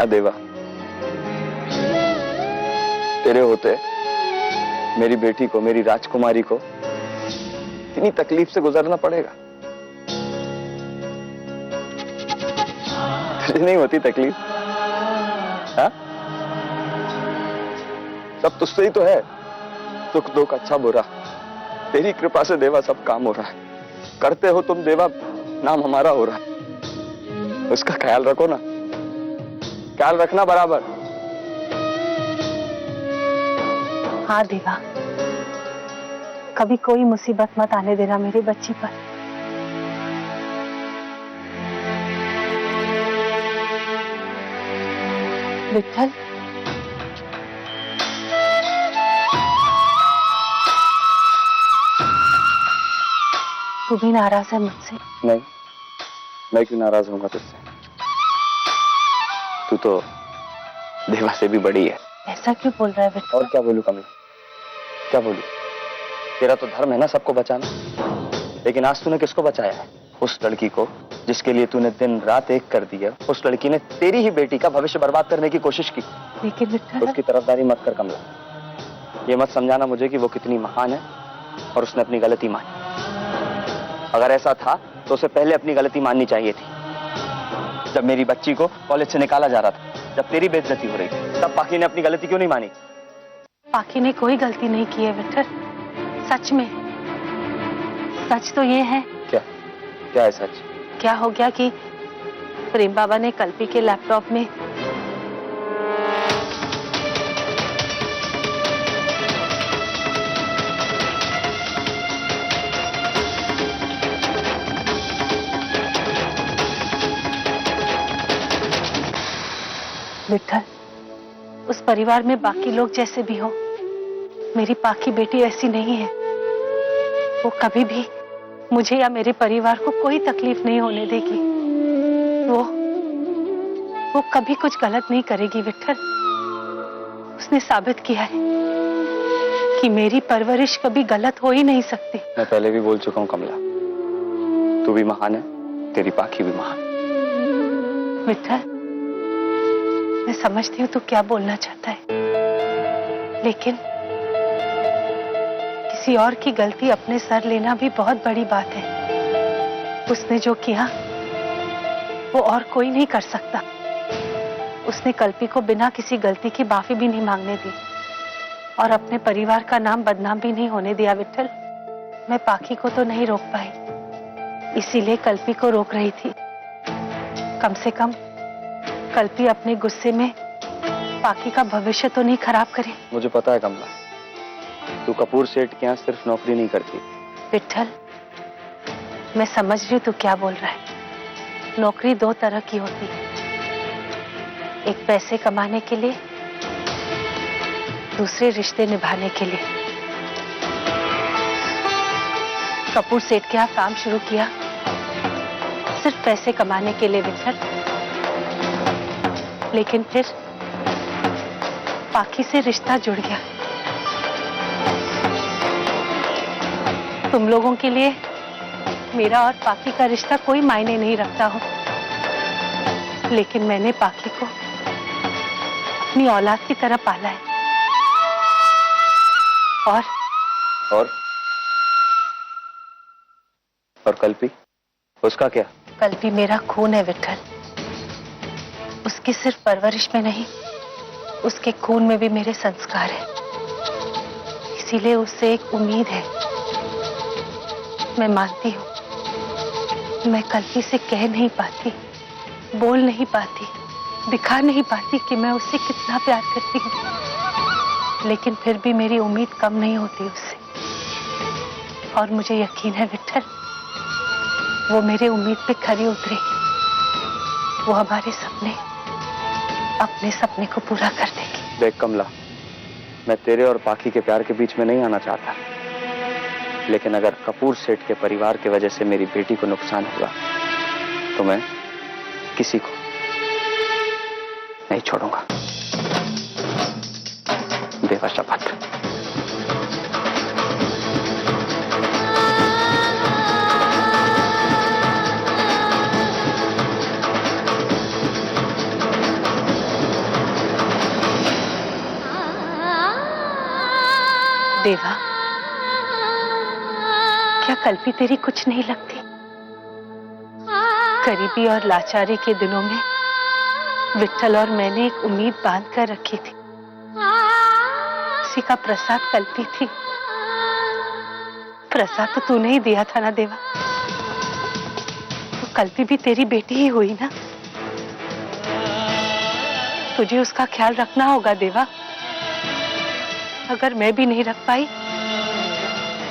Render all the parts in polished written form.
हाँ देवा, तेरे होते मेरी बेटी को, मेरी राजकुमारी को इतनी तकलीफ से गुजरना पड़ेगा। तुझे नहीं होती तकलीफ? हाँ, सब तुझसे ही तो है, सुख दुख अच्छा बुरा तेरी कृपा से देवा सब काम हो रहा है। करते हो तुम देवा, नाम हमारा हो रहा है। उसका ख्याल रखो ना, ख्याल रखना बराबर। हाँ देवा, कभी कोई मुसीबत मत आने देना मेरी बच्ची पर। विठल, तू भी नाराज है मुझसे? नहीं, मैं क्यों नाराज होऊंगा तुझसे? तू तो देवा से भी बड़ी है। ऐसा क्यों बोल रहा है विठल? और क्या बोलूं कमला, क्या बोलूं? तेरा तो धर्म है ना सबको बचाना, लेकिन आज तूने किसको बचाया है? उस लड़की को जिसके लिए तूने दिन रात एक कर दिया। उस लड़की ने तेरी ही बेटी का भविष्य बर्बाद करने की कोशिश की। लेकिन विठल, उसकी तरफदारी मत कर कमला। ये मत समझाना मुझे कि वो कितनी महान है और उसने अपनी गलती मानी। अगर ऐसा था तो उसे पहले अपनी गलती माननी चाहिए थी। जब मेरी बच्ची को कॉलेज से निकाला जा रहा था, जब तेरी बेइज्जती हो रही थी, तब पाखी ने अपनी गलती क्यों नहीं मानी? पाखी ने कोई गलती नहीं की है विठल, सच में। सच तो ये है। क्या? क्या है सच? क्या हो गया कि प्रेम बाबा ने कल्पी के लैपटॉप में विठल, उस परिवार में बाकी लोग जैसे भी हो, मेरी पाखी बेटी ऐसी नहीं है। वो कभी भी मुझे या मेरे परिवार को कोई तकलीफ नहीं होने देगी। वो कभी कुछ गलत नहीं करेगी विठल। उसने साबित किया है कि मेरी परवरिश कभी गलत हो ही नहीं सकती। मैं पहले भी बोल चुका हूं कमला, तू भी महान है, तेरी पाखी भी महान। विठल, मैं समझती हूँ तू क्या बोलना चाहता है, लेकिन किसी और की गलती अपने सर लेना भी बहुत बड़ी बात है। उसने जो किया वो और कोई नहीं कर सकता। उसने कल्पी को बिना किसी गलती की माफी भी नहीं मांगने दी और अपने परिवार का नाम बदनाम भी नहीं होने दिया। विठल, मैं पाखी को तो नहीं रोक पाई, इसीलिए कल्पी को रोक रही थी। कम से कम कल्पी अपने गुस्से में पाखी का भविष्य तो नहीं खराब करे। मुझे पता है कमला, तू कपूर सेठ के यहाँ सिर्फ नौकरी नहीं करती। विठल, मैं समझ रही हूँ तू क्या बोल रहा है। नौकरी दो तरह की होती है, एक पैसे कमाने के लिए, दूसरे रिश्ते निभाने के लिए। कपूर सेठ के यहाँ काम शुरू किया सिर्फ पैसे कमाने के लिए विठल, लेकिन फिर पाखी से रिश्ता जुड़ गया। तुम लोगों के लिए मेरा और पाखी का रिश्ता कोई मायने नहीं रखता हो, लेकिन मैंने पाखी को अपनी औलाद की तरह पाला है। और कल्पी, उसका क्या? कल्पी मेरा खून है विठल। उसकी सिर्फ परवरिश में नहीं, उसके खून में भी मेरे संस्कार है। इसीलिए उससे एक उम्मीद है। मैं मानती हूँ मैं कल्पी से कह नहीं पाती, बोल नहीं पाती, दिखा नहीं पाती कि मैं उससे कितना प्यार करती हूँ, लेकिन फिर भी मेरी उम्मीद कम नहीं होती उससे। और मुझे यकीन है विठल, वो मेरे उम्मीद पे खरी उतरेगी। वो हमारे सपने, अपने सपने को पूरा कर देगी। देख कमला, मैं तेरे और पाखी के प्यार के बीच में नहीं आना चाहता, लेकिन अगर कपूर सेठ के परिवार की वजह से मेरी बेटी को नुकसान हुआ तो मैं किसी को नहीं छोड़ूंगा। देवा शपथ। देवा, क्या कल्पी तेरी कुछ नहीं लगती? गरीबी और लाचारी के दिनों में विट्ठल और मैंने एक उम्मीद बांध कर रखी थी। उसी का प्रसाद कल्पी थी। प्रसाद तो तूने ही दिया था ना देवा? तो कल्पी भी तेरी बेटी ही हुई ना? तुझे उसका ख्याल रखना होगा देवा। अगर मैं भी नहीं रख पाई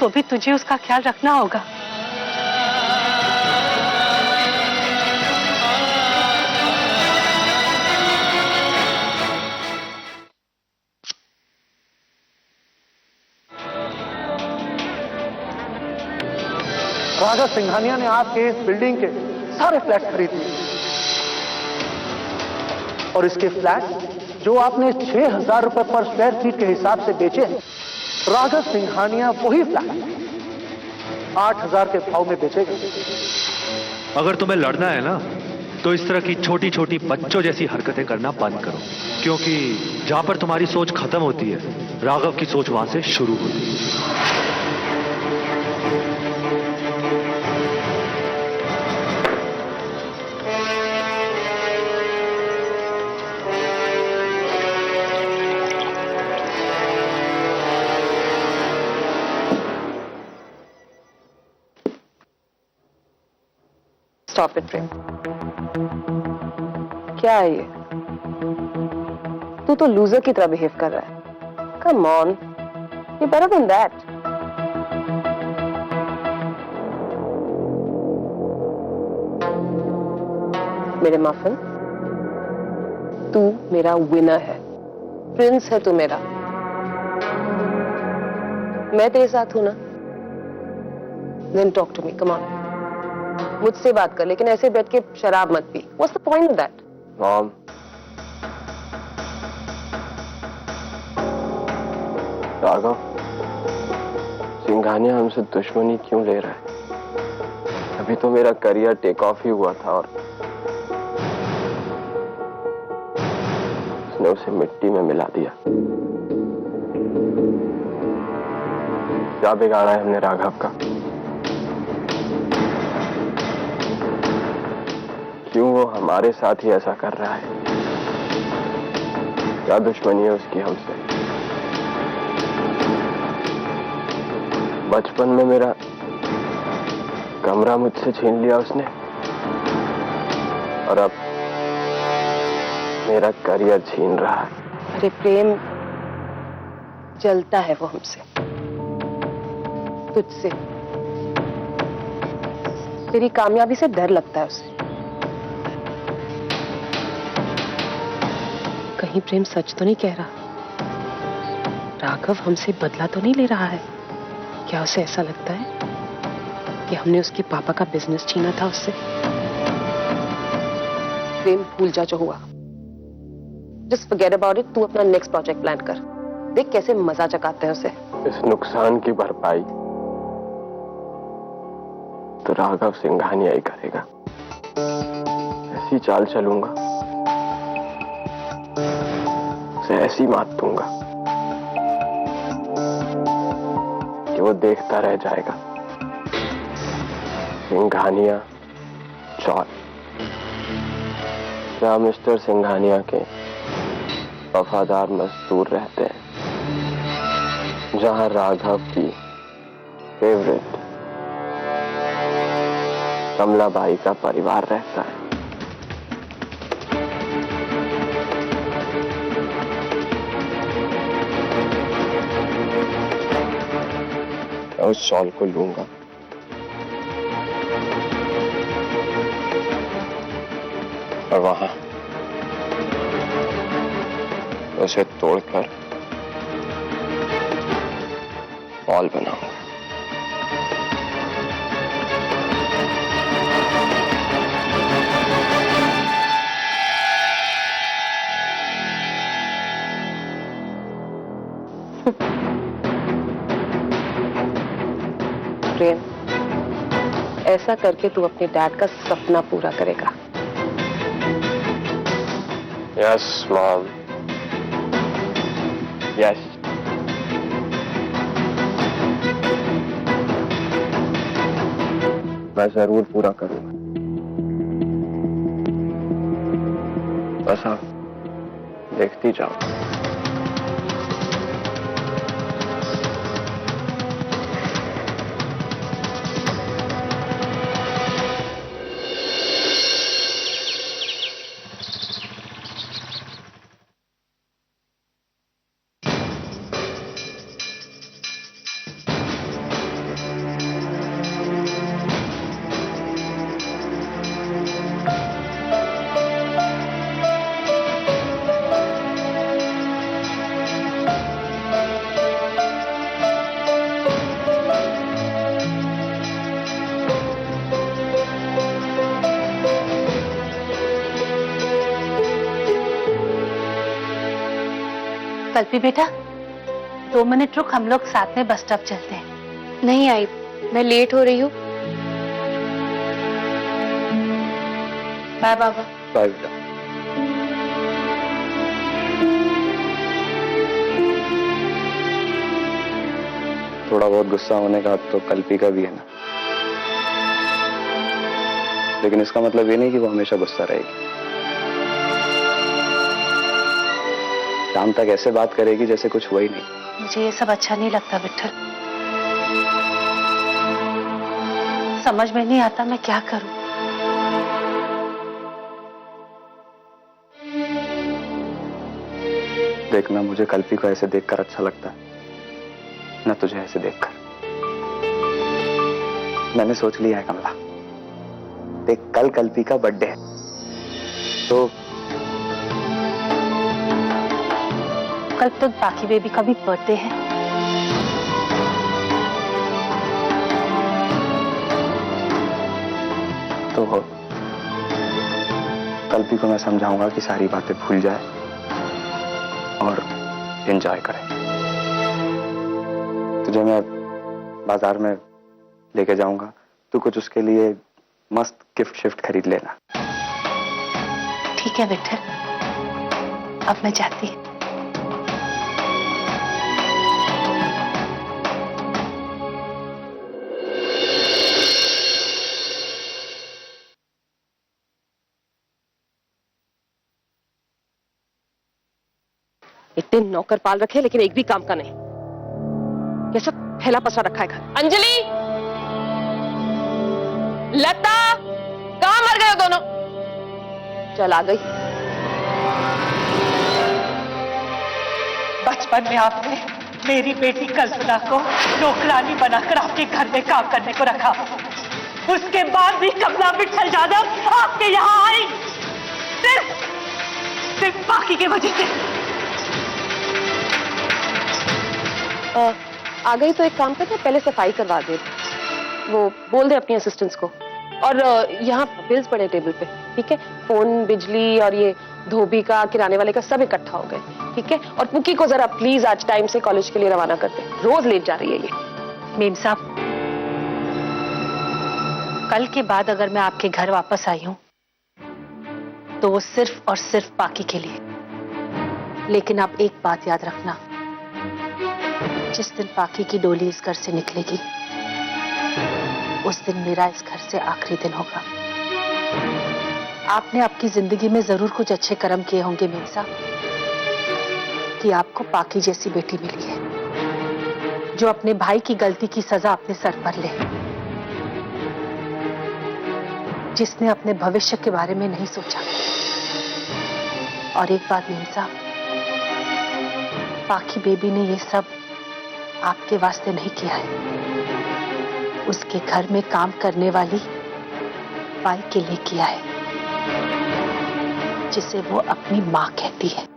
तो भी तुझे उसका ख्याल रखना होगा। राघव सिंघानिया ने आपके इस बिल्डिंग के सारे फ्लैट खरीद लिए और इसके फ्लैट जो आपने 6,000 रुपए पर स्क्वायर फीट के हिसाब से बेचे हैं, राघव सिंघानिया वही फ्लैट 8,000 के भाव में बेचेगा। अगर तुम्हें लड़ना है ना, तो इस तरह की छोटी छोटी बच्चों जैसी हरकतें करना बंद करो, क्योंकि जहां पर तुम्हारी सोच खत्म होती है, राघव की सोच वहां से शुरू होती है। स्टॉप इट प्रेम। क्या है ये? तू तो लूजर की तरह बिहेव कर रहा है। Come on, you better than that. मेरे माफन, तू मेरा विनर है, प्रिंस है तू मेरा। मैं तेरे साथ हूं ना? Then talk to me, come on. मुझसे बात कर, लेकिन ऐसे बैठ के शराब मत पी। What's the point of that? Mom, Raghav Singhania हमसे दुश्मनी क्यों ले रहा है? अभी तो मेरा करियर टेक ऑफ ही हुआ था और उसने उसे मिट्टी में मिला दिया। क्या बिगाड़ा है हमने राघव का? क्यों वो हमारे साथ ही ऐसा कर रहा है? क्या दुश्मनी है उसकी हमसे? बचपन में मेरा कमरा मुझसे छीन लिया उसने और अब मेरा करियर छीन रहा है। अरे प्रेम, जलता है वो हमसे, तुझसे। तेरी कामयाबी से डर लगता है उसे। कहीं प्रेम सच तो नहीं कह रहा? राघव हमसे बदला तो नहीं ले रहा है? क्या उसे ऐसा लगता है कि हमने उसके पापा का बिजनेस छीना था उससे? प्रेम, भूल जा जो हुआ। Just forget about it. तू अपना नेक्स्ट प्रोजेक्ट प्लान कर। देख कैसे मजा चकाते हैं उसे। इस नुकसान की भरपाई तो राघव सिंघानिया ही करेगा। ऐसी चाल चलूंगा, उसे ऐसी मात दूंगा कि वो देखता रह जाएगा। सिंघानिया चौल। जहां मिस्टर सिंघानिया के वफादार मजदूर रहते हैं, जहां राघव की फेवरेट कमलाबाई का परिवार रहता है। मैं उस शॉल को लूंगा और वहां उसे तोड़कर बॉल बनाऊंगा। प्रेम, ऐसा करके तू अपने डैड का सपना पूरा करेगा। Yes mom, yes. मैं जरूर पूरा करूंगा। बस आप देखती जाओ। कल्पी बेटा, 2 मिनट रुक, हम लोग साथ में बस स्टॉप चलते हैं। नहीं आई, मैं लेट हो रही हूँ। बाय बाबा। बाय बेटा। थोड़ा बहुत गुस्सा होने का तो कल्पी का भी है ना, लेकिन इसका मतलब ये नहीं कि वो हमेशा गुस्सा रहेगी। शाम तक ऐसे बात करेगी जैसे कुछ हुआ ही नहीं। मुझे ये सब अच्छा नहीं लगता विठल। समझ में नहीं आता मैं क्या करूं। देखना, मुझे कल्पी को ऐसे देखकर अच्छा लगता है, न तुझे ऐसे देखकर। मैंने सोच लिया है कमला, देख कल कल्पी का बर्थडे है, तो कल तो बाकी बेबी का भी बर्थडे है। तो हो, कल्पी को मैं समझाऊंगा कि सारी बातें भूल जाए और एंजॉय करे। तुझे मैं बाजार में लेके जाऊंगा, तू कुछ उसके लिए मस्त गिफ्ट शिफ्ट खरीद लेना। ठीक है विठल, अब मैं जाती हूँ। इतने नौकर पाल रखे लेकिन एक भी काम का नहीं। कैसा फैला पसरा रखा है घर। अंजलि, लता, कहां मर गए हो दोनों? चल आ गई। बचपन में आपने मेरी बेटी कल्पना को नौकरानी बनाकर आपके घर में काम करने को रखा। उसके बाद भी कमला विठल यादव आपके यहाँ आई सिर्फ बाकी की वजह से। आ गई तो एक काम करते, पहले सफाई करवा दे। वो बोल दे अपनी असिस्टेंट्स को। और यहाँ बिल्स पड़े टेबल पे, ठीक है? फोन, बिजली और ये धोबी का, किराने वाले का सब इकट्ठा हो गए, ठीक है? और पुकी को जरा प्लीज आज टाइम से कॉलेज के लिए रवाना करते, रोज लेट जा रही है ये। मेम साहब, कल के बाद अगर मैं आपके घर वापस आई हूं तो वो सिर्फ और सिर्फ बाकी के लिए। लेकिन आप एक बात याद रखना, जिस दिन पाकी की डोली इस घर से निकलेगी उस दिन मेरा इस घर से आखिरी दिन होगा। आपने आपकी जिंदगी में जरूर कुछ अच्छे कर्म किए होंगे मेम साहब कि आपको पाकी जैसी बेटी मिली है जो अपने भाई की गलती की सजा अपने सर पर ले, जिसने अपने भविष्य के बारे में नहीं सोचा। और एक बात मेम साहब, पाकी बेबी ने ये सब आपके वास्ते नहीं किया है, उसके घर में काम करने वाली बाई के लिए किया है, जिसे वो अपनी मां कहती है।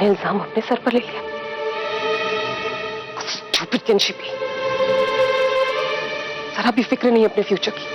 इल्जाम अपने सर पर ले लिया। स्टूपिड किनशिपी, जरा भी फिक्र नहीं अपने फ्यूचर की।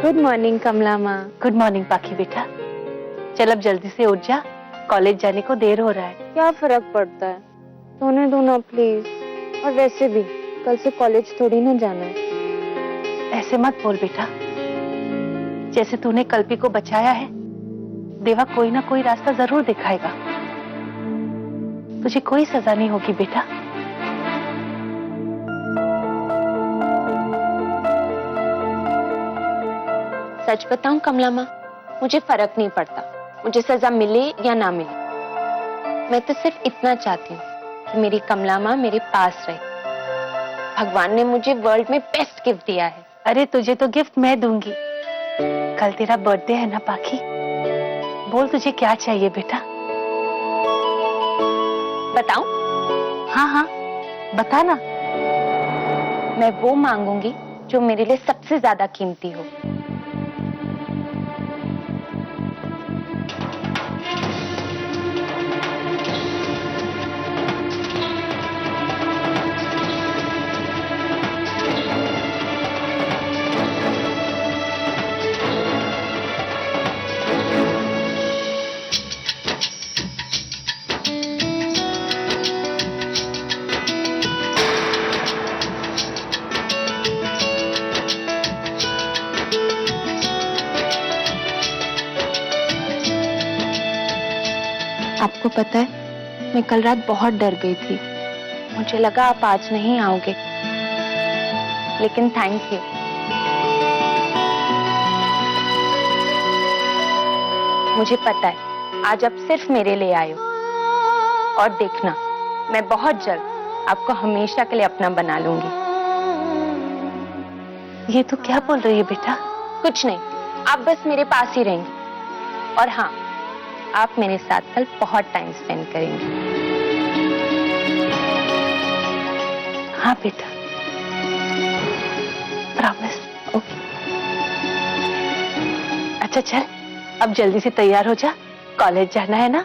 गुड मॉर्निंग कमला माँ। गुड मॉर्निंग पाखी बेटा। चल अब जल्दी से उठ जा, कॉलेज जाने को देर हो रहा है। क्या फर्क पड़ता है, सोने दो ना प्लीज। और वैसे भी कल से कॉलेज थोड़ी ना जाना है। ऐसे मत बोल बेटा, जैसे तूने कल्पी को बचाया है, देवा कोई ना कोई रास्ता जरूर दिखाएगा। तुझे कोई सजा नहीं होगी बेटा। सच बताऊं कमला माँ, मुझे फर्क नहीं पड़ता, मुझे सजा मिले या ना मिले। मैं तो सिर्फ इतना चाहती हूँ कि मेरी कमला माँ मेरे पास रहे। भगवान ने मुझे वर्ल्ड में बेस्ट गिफ्ट दिया है। अरे तुझे तो गिफ्ट मैं दूंगी। कल तेरा बर्थडे है ना पाखी, बोल तुझे क्या चाहिए बेटा। बताऊं? हाँ हाँ बता ना। मैं वो मांगूंगी जो मेरे लिए सबसे ज्यादा कीमती हो। आपको पता है, मैं कल रात बहुत डर गई थी। मुझे लगा आप आज नहीं आओगे, लेकिन थैंक यू। मुझे पता है आज आप सिर्फ मेरे लिए आए हो। और देखना, मैं बहुत जल्द आपको हमेशा के लिए अपना बना लूंगी। ये तो क्या बोल रही है बेटा? कुछ नहीं, आप बस मेरे पास ही रहेंगे। और हाँ, आप मेरे साथ कल बहुत टाइम स्पेंड करेंगे। हाँ बेटा, प्रॉमिस। ओके। अच्छा चल, अब जल्दी से तैयार हो जा, कॉलेज जाना है ना।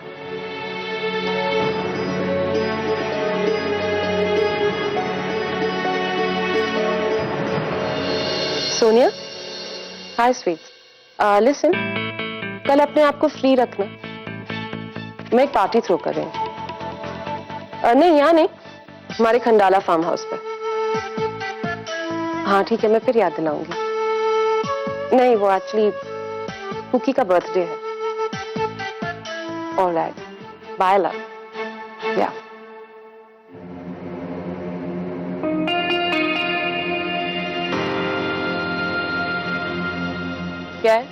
सोनिया, हाय स्वीट। लिसन, कल अपने आप को फ्री रखना। मैं एक पार्टी थ्रो कर रही हूँ। नहीं यहाँ नहीं, हमारे खंडाला फार्म हाउस पे। हाँ ठीक है, मैं फिर याद दिलाऊंगी। नहीं, वो एक्चुअली कुकी का बर्थडे है। Alright, bye love. या क्या है?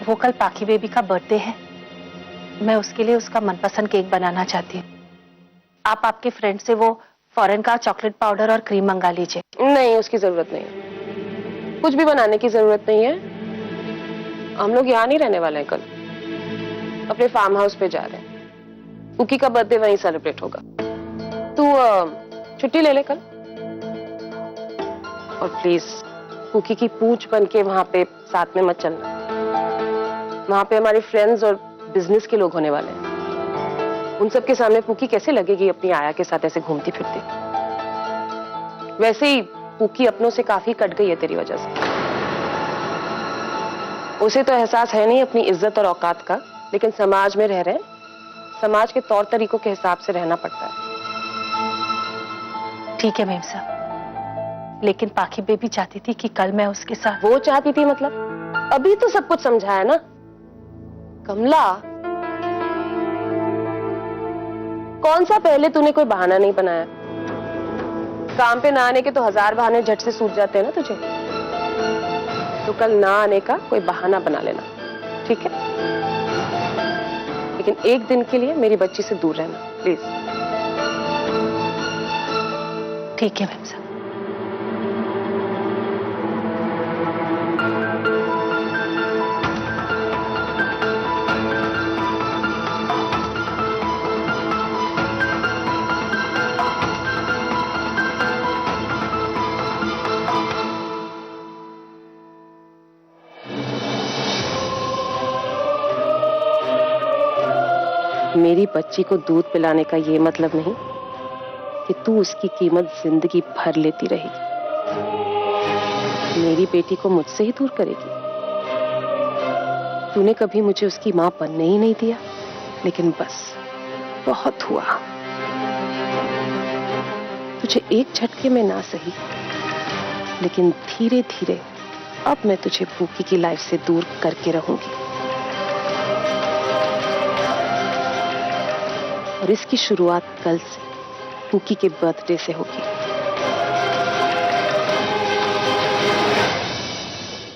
वो कल पाखी बेबी का बर्थडे है, मैं उसके लिए उसका मनपसंद केक बनाना चाहती हूँ। आप आपके फ्रेंड से वो फॉरेन का चॉकलेट पाउडर और क्रीम मंगा लीजिए। नहीं, उसकी जरूरत नहीं है। कुछ भी बनाने की जरूरत नहीं है। हम लोग यहाँ नहीं रहने वाले हैं कल, अपने फार्म हाउस पे जा रहे हैं। कुकी का बर्थडे वहीं सेलिब्रेट होगा। तू छुट्टी ले ले कल। और प्लीज कुकी की पूछ बन के वहां पे साथ में मत चलना। वहां पे हमारे फ्रेंड्स और बिजनेस के लोग होने वाले हैं। उन सब के सामने पुकी कैसे लगेगी अपनी आया के साथ ऐसे घूमती फिरती। वैसे ही पुकी अपनों से काफी कट गई है तेरी वजह से। उसे तो एहसास है नहीं अपनी इज्जत और औकात का, लेकिन समाज में रह रहे हैं, समाज के तौर तरीकों के हिसाब से रहना पड़ता है। ठीक है मैम साहब, लेकिन पाखी बेबी चाहती थी कि कल मैं उसके साथ। वो चाहती थी मतलब? अभी तो सब कुछ समझाया ना कमला। कौन सा पहले तूने कोई बहाना नहीं बनाया? काम पे ना आने के तो 1000 बहाने झट से सूझ जाते हैं ना तुझे। तो कल ना आने का कोई बहाना बना लेना, ठीक है? लेकिन एक दिन के लिए मेरी बच्ची से दूर रहना प्लीज। ठीक है मैम साहब। मेरी बच्ची को दूध पिलाने का ये मतलब नहीं कि तू उसकी कीमत जिंदगी भर लेती रहेगी। मेरी बेटी को मुझसे ही दूर करेगी। तूने कभी मुझे उसकी मां बनने ही नहीं दिया, लेकिन बस बहुत हुआ। तुझे एक झटके में ना सही, लेकिन धीरे धीरे अब मैं तुझे पूकी की लाइफ से दूर करके रहूंगी। और इसकी शुरुआत कल से पूकी के बर्थडे से होगी।